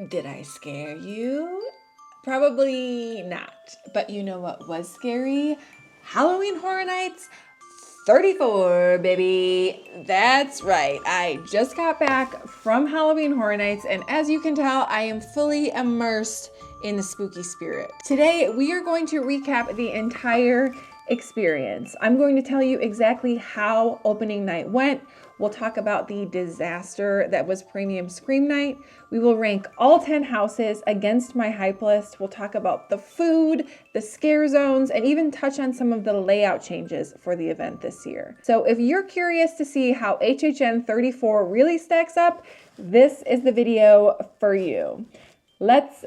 Did I scare you? Probably not. But you know what was scary? Halloween Horror Nights 34, baby. That's right. I just got back from Halloween Horror Nights, and as you can tell, I am fully immersed in the spooky spirit. Today, we are going to recap the entire experience. I'm going to tell you exactly how opening night went. We'll talk about the disaster that was Premium Scream Night. We will rank all 10 houses against my hype list. We'll talk about the food, the scare zones, and even touch on some of the layout changes for the event this year. So if you're curious to see how HHN 34 really stacks up, this is the video for you. Let's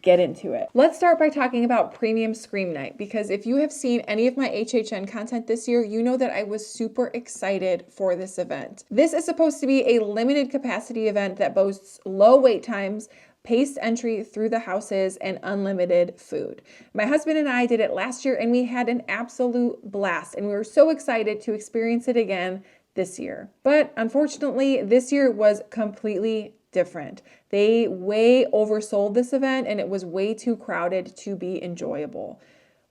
get into it. Let's start by talking about Premium Scream Night, because if you have seen any of my HHN content this year, you know that I was super excited for this event. This is supposed to be a limited capacity event that boasts low wait times, paced entry through the houses, and unlimited food. My husband and I did it last year and we had an absolute blast, and we were so excited to experience it again this year. But unfortunately, this year was completely different. They way oversold this event and it was way too crowded to be enjoyable.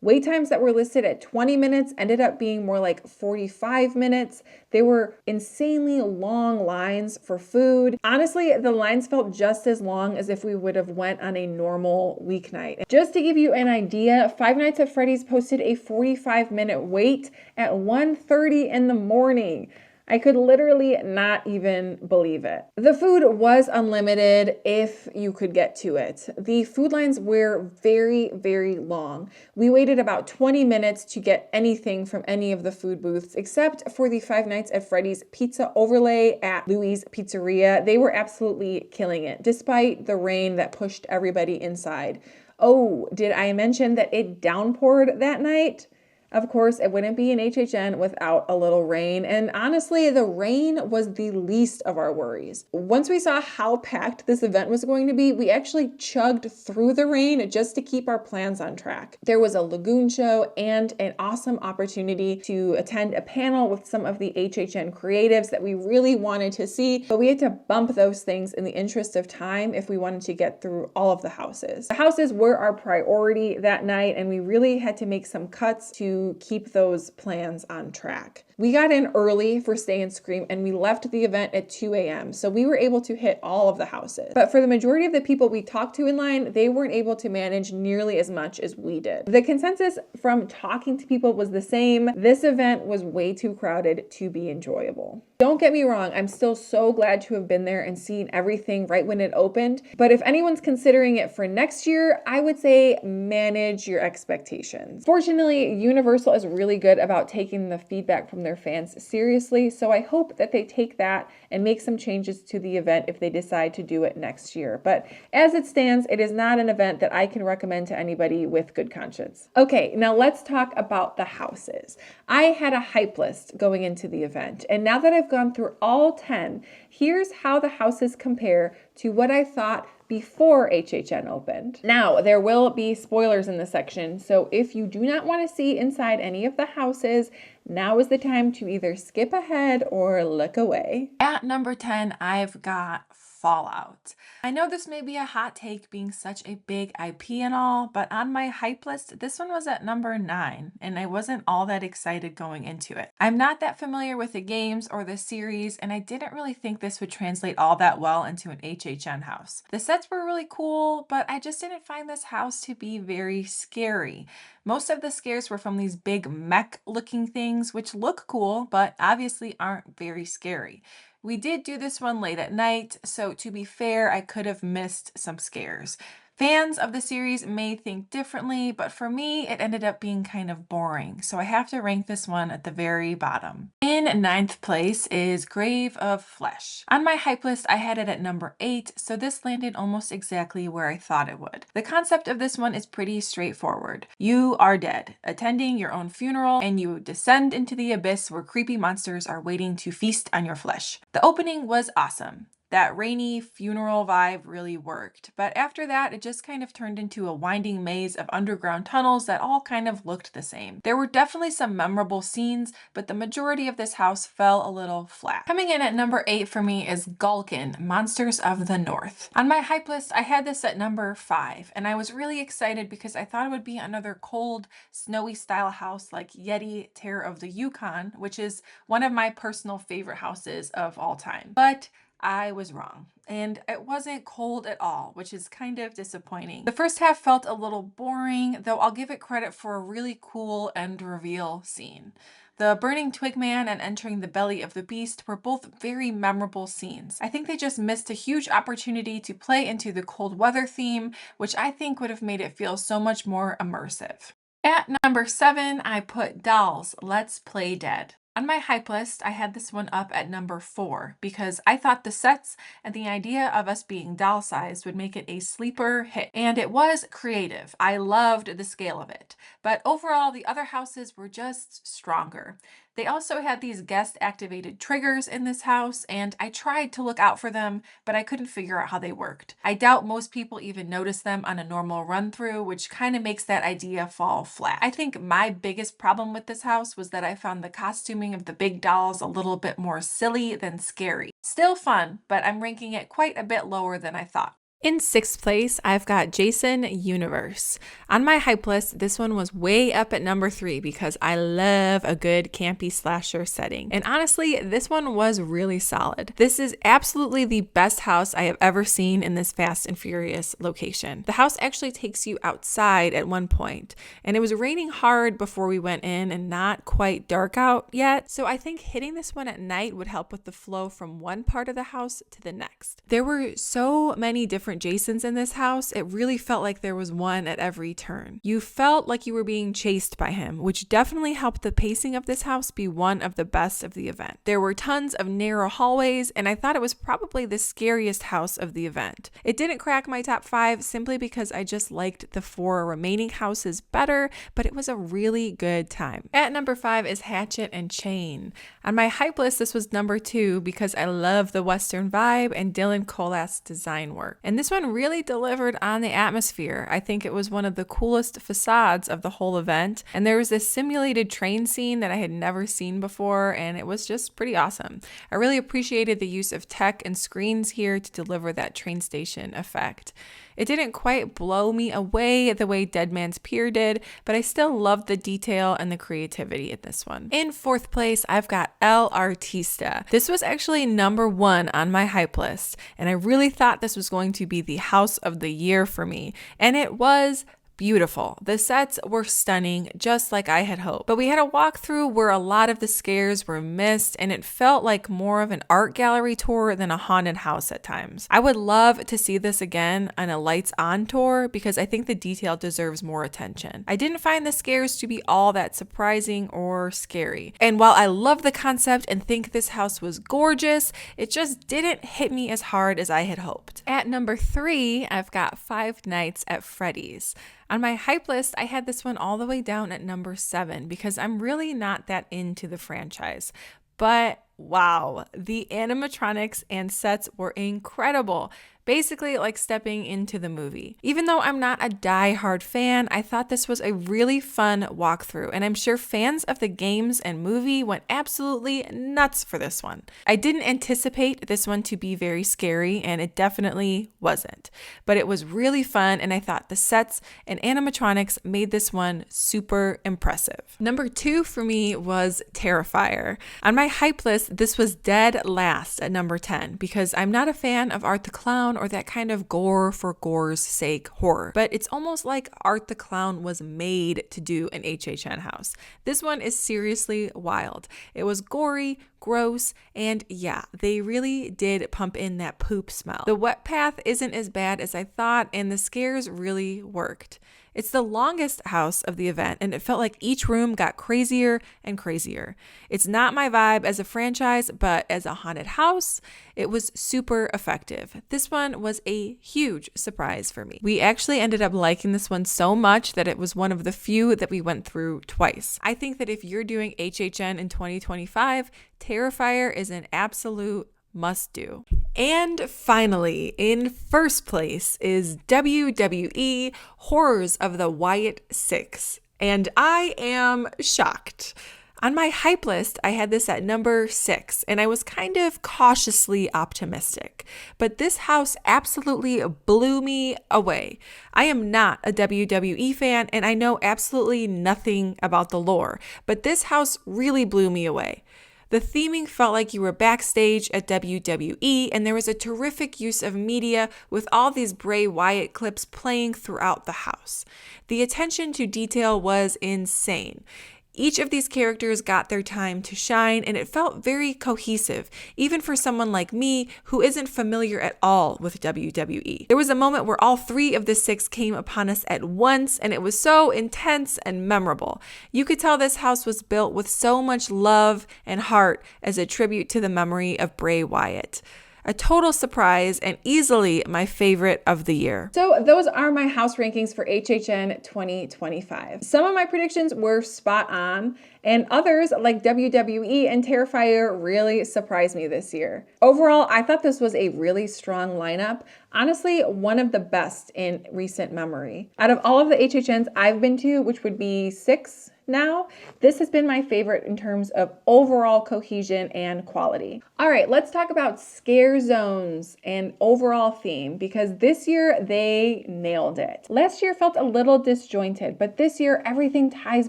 Wait times that were listed at 20 minutes ended up being more like 45 minutes. There were insanely long lines for food. Honestly, the lines felt just as long as if we would have went on a normal weeknight. Just to give you an idea, Five Nights at Freddy's posted a 45-minute wait at 1:30 in the morning. I could literally not even believe it. The food was unlimited if you could get to it. The food lines were very, very long. We waited about 20 minutes to get anything from any of the food booths, except for the Five Nights at Freddy's pizza overlay at Louis' Pizzeria. They were absolutely killing it, despite the rain that pushed everybody inside. Oh, did I mention that it downpoured that night? Of course, it wouldn't be an HHN without a little rain, and honestly, the rain was the least of our worries. Once we saw how packed this event was going to be, we actually chugged through the rain just to keep our plans on track. There was a lagoon show and an awesome opportunity to attend a panel with some of the HHN creatives that we really wanted to see, but we had to bump those things in the interest of time if we wanted to get through all of the houses. The houses were our priority that night, and we really had to make some cuts to keep those plans on track. We got in early for Stay and Scream and we left the event at 2 a.m. So we were able to hit all of the houses. But for the majority of the people we talked to in line, they weren't able to manage nearly as much as we did. The consensus from talking to people was the same. This event was way too crowded to be enjoyable. Don't get me wrong, I'm still so glad to have been there and seen everything right when it opened. But if anyone's considering it for next year, I would say manage your expectations. Fortunately, Universal is really good about taking the feedback from their fans seriously, so I hope that they take that and make some changes to the event if they decide to do it next year. But as it stands, it is not an event that I can recommend to anybody with good conscience. Okay, now let's talk about the houses. I had a hype list going into the event, and now that I've gone through all 10, here's how the houses compare to what I thought before HHN opened. Now, there will be spoilers in this section, so if you do not want to see inside any of the houses, now is the time to either skip ahead or look away. At number 10, I've got Fallout. I know this may be a hot take being such a big IP and all, but on my hype list, this one was at number 9, and I wasn't all that excited going into it. I'm not that familiar with the games or the series, and I didn't really think this would translate all that well into an HHN house. The sets were really cool, but I just didn't find this house to be very scary. Most of the scares were from these big mech-looking things, which look cool, but obviously aren't very scary. We did do this one late at night, so to be fair, I could have missed some scares. Fans of the series may think differently, but for me, it ended up being kind of boring, so I have to rank this one at the very bottom. In 9th place is Grave of Flesh. On my hype list, I had it at number 8, so this landed almost exactly where I thought it would. The concept of this one is pretty straightforward. You are dead, attending your own funeral, and you descend into the abyss where creepy monsters are waiting to feast on your flesh. The opening was awesome. That rainy funeral vibe really worked. But after that, it just kind of turned into a winding maze of underground tunnels that all kind of looked the same. There were definitely some memorable scenes, but the majority of this house fell a little flat. Coming in at number 8 for me is Gulkin, Monsters of the North. On my hype list, I had this at number 5, and I was really excited because I thought it would be another cold, snowy style house like Yeti Terror of the Yukon, which is one of my personal favorite houses of all time. But I was wrong, and it wasn't cold at all, which is kind of disappointing. The first half felt a little boring, though I'll give it credit for a really cool end reveal scene. The burning twig man and entering the belly of the beast were both very memorable scenes. I think they just missed a huge opportunity to play into the cold weather theme, which I think would have made it feel so much more immersive. At number 7, I put Dolls, Let's Play Dead. On my hype list, I had this one up at number 4 because I thought the sets and the idea of us being doll-sized would make it a sleeper hit. And it was creative. I loved the scale of it. But overall, the other houses were just stronger. They also had these guest-activated triggers in this house, and I tried to look out for them, but I couldn't figure out how they worked. I doubt most people even notice them on a normal run-through, which kind of makes that idea fall flat. I think my biggest problem with this house was that I found the costuming of the big dolls a little bit more silly than scary. Still fun, but I'm ranking it quite a bit lower than I thought. In 6th place, I've got Jason Universe. On my hype list, this one was way up at number 3 because I love a good campy slasher setting. And honestly, this one was really solid. This is absolutely the best house I have ever seen in this Fast and Furious location. The house actually takes you outside at one point, and it was raining hard before we went in and not quite dark out yet. So I think hitting this one at night would help with the flow from one part of the house to the next. There were so many different Jasons in this house. It really felt like there was one at every turn. You felt like you were being chased by him, which definitely helped the pacing of this house be one of the best of the event. There were tons of narrow hallways, and I thought it was probably the scariest house of the event. It didn't crack my top 5 simply because I just liked the 4 remaining houses better, but it was a really good time. At number 5 is Hatchet and Chain. On my hype list, this was number 2 because I love the Western vibe and Dylan Colath's design work. And this one really delivered on the atmosphere. I think it was one of the coolest facades of the whole event. And there was this simulated train scene that I had never seen before, and it was just pretty awesome. I really appreciated the use of tech and screens here to deliver that train station effect. It didn't quite blow me away the way Dead Man's Pier did, but I still loved the detail and the creativity in this one. In 4th place, I've got El Artista. This was actually number 1 on my hype list, and I really thought this was going to be the house of the year for me, and it was beautiful. The sets were stunning, just like I had hoped. But we had a walkthrough where a lot of the scares were missed, and it felt like more of an art gallery tour than a haunted house at times. I would love to see this again on a lights on tour because I think the detail deserves more attention. I didn't find the scares to be all that surprising or scary. And while I love the concept and think this house was gorgeous, it just didn't hit me as hard as I had hoped. At number 3, I've got Five Nights at Freddy's. On my hype list, I had this one all the way down at number 7 because I'm really not that into the franchise. But wow, the animatronics and sets were incredible. Basically like stepping into the movie. Even though I'm not a die-hard fan, I thought this was a really fun walkthrough, and I'm sure fans of the games and movie went absolutely nuts for this one. I didn't anticipate this one to be very scary, and it definitely wasn't. But it was really fun, and I thought the sets and animatronics made this one super impressive. Number 2 for me was Terrifier. On my hype list, this was dead last at number 10 because I'm not a fan of Art the Clown or that kind of gore for gore's sake horror. But it's almost like Art the Clown was made to do an HHN house. This one is seriously wild. It was gory, gross, and yeah, they really did pump in that poop smell. The wet path isn't as bad as I thought, and the scares really worked. It's the longest house of the event, and it felt like each room got crazier and crazier. It's not my vibe as a franchise, but as a haunted house, it was super effective. This one was a huge surprise for me. We actually ended up liking this one so much that it was one of the few that we went through twice. I think that if you're doing HHN in 2025, Terrifier is an absolute must do. And finally, in first place is WWE Horrors of the Wyatt Six. And I am shocked. On my hype list, I had this at number 6, and I was kind of cautiously optimistic. But this house absolutely blew me away. I am not a WWE fan, and I know absolutely nothing about the lore, but this house really blew me away. The theming felt like you were backstage at WWE, and there was a terrific use of media with all these Bray Wyatt clips playing throughout the house. The attention to detail was insane. Each of these characters got their time to shine, and it felt very cohesive, even for someone like me who isn't familiar at all with WWE. There was a moment where all 3 of the 6 came upon us at once, and it was so intense and memorable. You could tell this house was built with so much love and heart as a tribute to the memory of Bray Wyatt. A total surprise and easily my favorite of the year. So those are my house rankings for HHN 2025. Some of my predictions were spot on, and others like WWE and Terrifier really surprised me this year. Overall, I thought this was a really strong lineup. Honestly, one of the best in recent memory. Out of all of the HHNs I've been to, which would be 6 now, this has been my favorite in terms of overall cohesion and quality. All right, let's talk about scare zones and overall theme, because this year they nailed it. Last year felt a little disjointed, but this year everything ties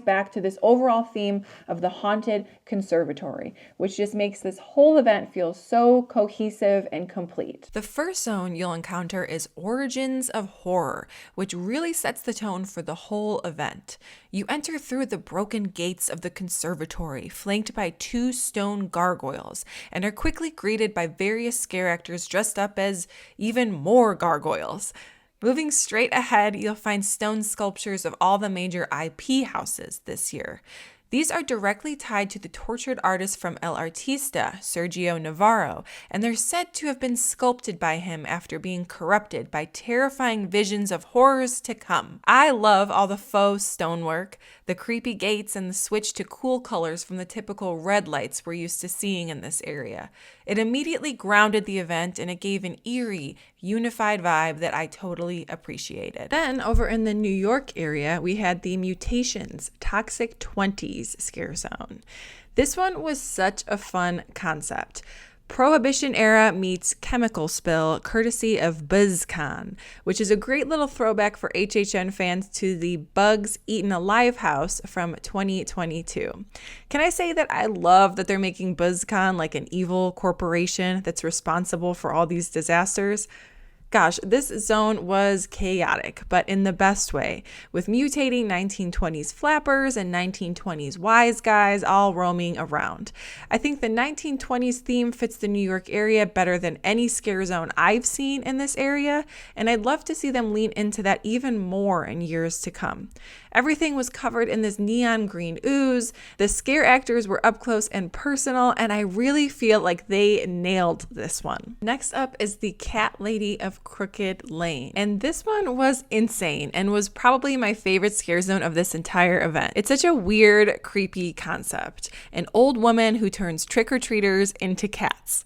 back to this overall theme of the haunted conservatory, which just makes this whole event feel so cohesive and complete. The first zone you'll encounter is Origins of Horror, which really sets the tone for the whole event. You enter through the broken gates of the conservatory, flanked by 2 stone gargoyles, and are quickly greeted by various scare actors dressed up as even more gargoyles. Moving straight ahead, you'll find stone sculptures of all the major IP houses this year. These are directly tied to the tortured artist from El Artista, Sergio Navarro, and they're said to have been sculpted by him after being corrupted by terrifying visions of horrors to come. I love all the faux stonework, the creepy gates, and the switch to cool colors from the typical red lights we're used to seeing in this area. It immediately grounded the event, and it gave an eerie, unified vibe that I totally appreciated. Then, over in the New York area, we had the Mutations Toxic 20s scare zone. This one was such a fun concept. Prohibition era meets chemical spill, courtesy of BuzzCon, which is a great little throwback for HHN fans to the Bugs Eaten Alive house from 2022. Can I say that I love that they're making BuzzCon like an evil corporation that's responsible for all these disasters? Gosh, this zone was chaotic, but in the best way, with mutating 1920s flappers and 1920s wise guys all roaming around. I think the 1920s theme fits the New York area better than any scare zone I've seen in this area, and I'd love to see them lean into that even more in years to come. Everything was covered in this neon green ooze. The scare actors were up close and personal, and I really feel like they nailed this one. Next up is the Cat Lady of Crooked Lane, and this one was insane and was probably my favorite scare zone of this entire event. It's such a weird, creepy concept. An old woman who turns trick-or-treaters into cats.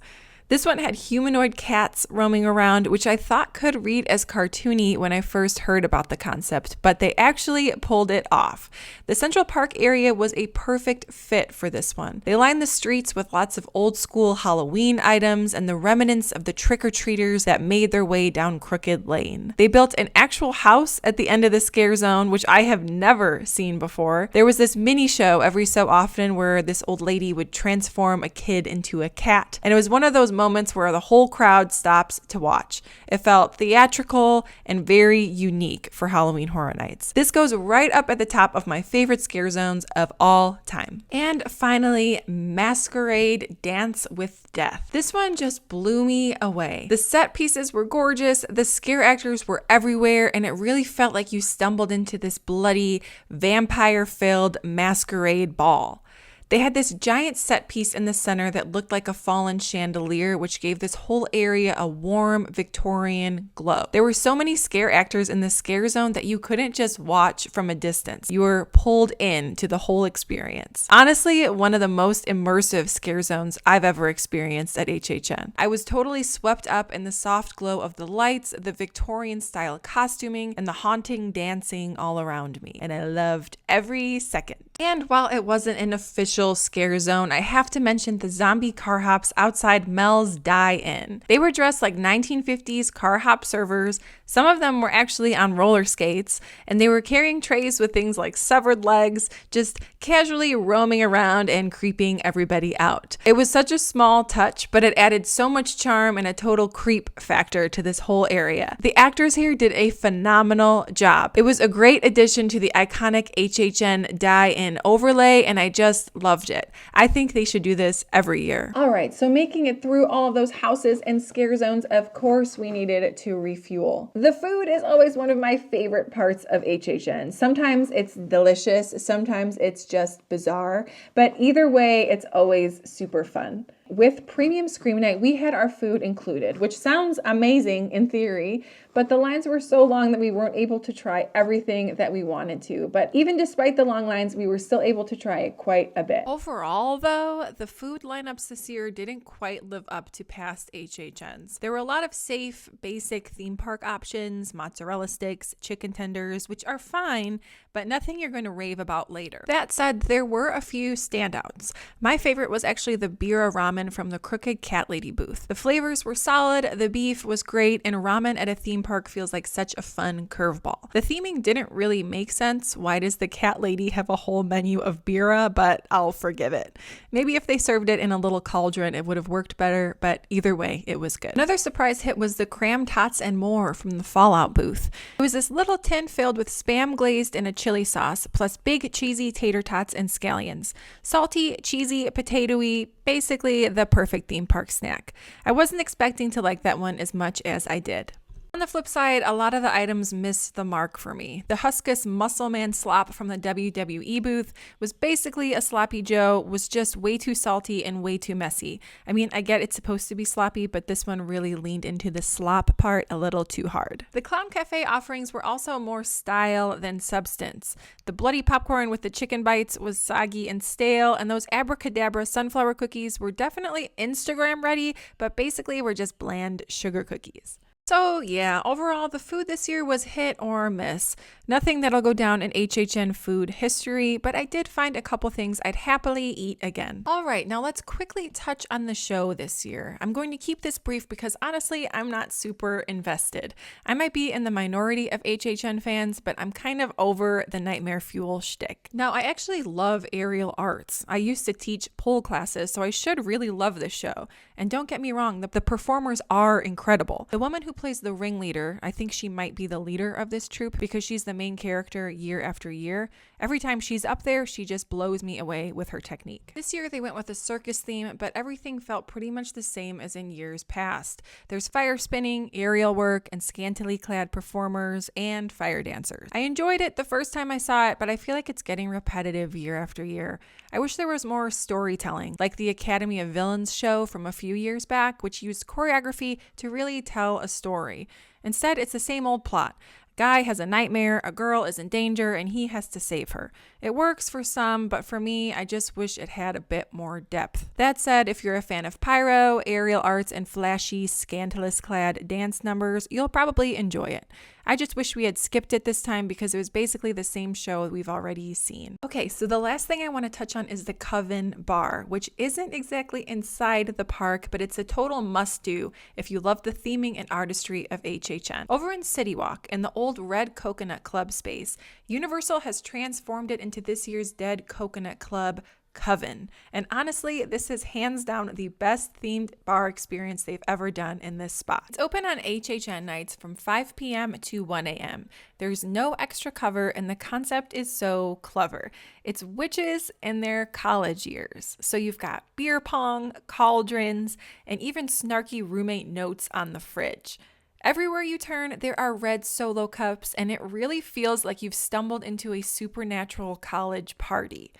This one had humanoid cats roaming around, which I thought could read as cartoony when I first heard about the concept, but they actually pulled it off. The Central Park area was a perfect fit for this one. They lined the streets with lots of old school Halloween items and the remnants of the trick-or-treaters that made their way down Crooked Lane. They built an actual house at the end of the scare zone, which I have never seen before. There was this mini show every so often where this old lady would transform a kid into a cat, and it was one of those moments where the whole crowd stops to watch. It felt theatrical and very unique for Halloween Horror Nights. This goes right up at the top of my favorite scare zones of all time. And finally, Masquerade Dance with Death. This one just blew me away. The set pieces were gorgeous, the scare actors were everywhere, and it really felt like you stumbled into this bloody, vampire-filled masquerade ball. They had this giant set piece in the center that looked like a fallen chandelier, which gave this whole area a warm Victorian glow. There were so many scare actors in the scare zone that you couldn't just watch from a distance. You were pulled in to the whole experience. Honestly, one of the most immersive scare zones I've ever experienced at HHN. I was totally swept up in the soft glow of the lights, the Victorian style costuming, and the haunting dancing all around me. And I loved every second. And while it wasn't an official scare zone, I have to mention the zombie car hops outside Mel's Die-In. They were dressed like 1950s car hop servers. Some of them were actually on roller skates, and they were carrying trays with things like severed legs, just casually roaming around and creeping everybody out. It was such a small touch, but it added so much charm and a total creep factor to this whole area. The actors here did a phenomenal job. It was a great addition to the iconic HHN Die-In overlay, and I just loved it. I think they should do this every year. All right, so making it through all of those houses and scare zones, of course we needed to refuel. The food is always one of my favorite parts of HHN. Sometimes it's delicious, sometimes it's just bizarre, but either way, it's always super fun. With Premium Scream Night, we had our food included, which sounds amazing in theory, but the lines were so long that we weren't able to try everything that we wanted to. But even despite the long lines, we were still able to try quite a bit. Overall, though, the food lineups this year didn't quite live up to past HHNs. There were a lot of safe, basic theme park options, mozzarella sticks, chicken tenders, which are fine, but nothing you're going to rave about later. That said, there were a few standouts. My favorite was actually the Bira ramen from the Crooked Cat Lady booth. The flavors were solid, the beef was great, and ramen at a theme park feels like such a fun curveball. The theming didn't really make sense. Why does the cat lady have a whole menu of Bira? But I'll forgive it. Maybe if they served it in a little cauldron, it would have worked better, but either way, it was good. Another surprise hit was the Cram Tots and More from the Fallout booth. It was this little tin filled with Spam glazed and a chili sauce, plus big cheesy tater tots and scallions. Salty, cheesy, potatoey, basically the perfect theme park snack. I wasn't expecting to like that one as much as I did. On the flip side, a lot of the items missed the mark for me. The Huskus Muscle Man slop from the WWE booth was basically a sloppy Joe, was just way too salty and way too messy. I mean, I get it's supposed to be sloppy, but this one really leaned into the slop part a little too hard. The Clown Cafe offerings were also more style than substance. The bloody popcorn with the chicken bites was soggy and stale, and those abracadabra sunflower cookies were definitely Instagram ready, but basically were just bland sugar cookies. So yeah, overall, the food this year was hit or miss. Nothing that'll go down in HHN food history, but I did find a couple things I'd happily eat again. All right, now let's quickly touch on the show this year. I'm going to keep this brief because honestly, I'm not super invested. I might be in the minority of HHN fans, but I'm kind of over the Nightmare Fuel shtick. Now, I actually love aerial arts. I used to teach pole classes, so I should really love this show. And don't get me wrong, the performers are incredible. The woman who plays the ringleader, I think she might be the leader of this troupe because she's the main character year after year. Every time she's up there, she just blows me away with her technique. This year they went with a circus theme, but everything felt pretty much the same as in years past. There's fire spinning, aerial work, and scantily clad performers and fire dancers. I enjoyed it the first time I saw it, but I feel like it's getting repetitive year after year. I wish there was more storytelling, like the Academy of Villains show from a few years back, which used choreography to really tell a story. Instead, it's the same old plot. Guy has a nightmare, a girl is in danger, and he has to save her. It works for some, but for me, I just wish it had a bit more depth. That said, if you're a fan of pyro, aerial arts, and flashy, scandalous-clad dance numbers, you'll probably enjoy it. I just wish we had skipped it this time because it was basically the same show we've already seen. Okay, so the last thing I want to touch on is the Koven bar, which isn't exactly inside the park, but it's a total must-do if you love the theming and artistry of HHN. Over in CityWalk, in the old Red Coconut Club space, Universal has transformed it into this year's Dead Coconut Club, Koven. And honestly, this is hands down the best themed bar experience they've ever done in this spot. It's open on HHN nights from 5 p.m. to 1 a.m. There's no extra cover, and the concept is so clever. It's witches in their college years. So you've got beer pong, cauldrons, and even snarky roommate notes on the fridge. Everywhere you turn, there are red Solo cups, and it really feels like you've stumbled into a supernatural college party.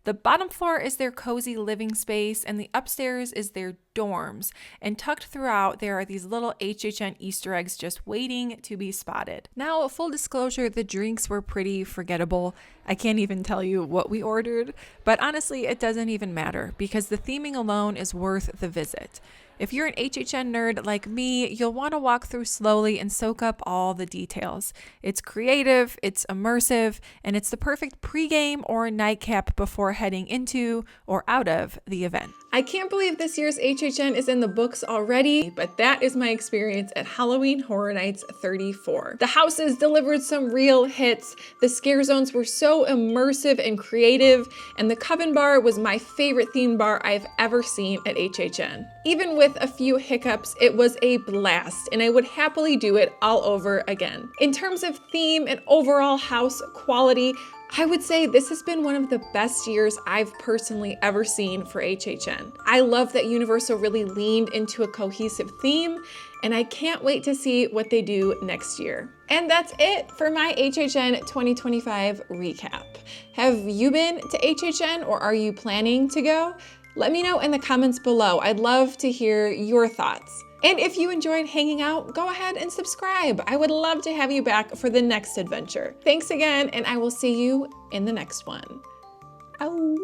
The bottom floor is their cozy living space, and the upstairs is their dorms. And tucked throughout, there are these little HHN Easter eggs just waiting to be spotted. Now, full disclosure, the drinks were pretty forgettable. I can't even tell you what we ordered, but honestly, it doesn't even matter because the theming alone is worth the visit. If you're an HHN nerd like me, you'll want to walk through slowly and soak up all the details. It's creative, it's immersive, and it's the perfect pregame or nightcap before heading into or out of the event. I can't believe this year's HHN is in the books already, but that is my experience at Halloween Horror Nights 34. The houses delivered some real hits, the scare zones were so immersive and creative, and the Koven bar was my favorite theme bar I've ever seen at HHN. Even with a few hiccups, it was a blast, and I would happily do it all over again. In terms of theme and overall house quality, I would say this has been one of the best years I've personally ever seen for HHN. I love that Universal really leaned into a cohesive theme, and I can't wait to see what they do next year. And that's it for my HHN 2025 recap. Have you been to HHN or are you planning to go? Let me know in the comments below. I'd love to hear your thoughts. And if you enjoyed hanging out, go ahead and subscribe. I would love to have you back for the next adventure. Thanks again, and I will see you in the next one. Ow.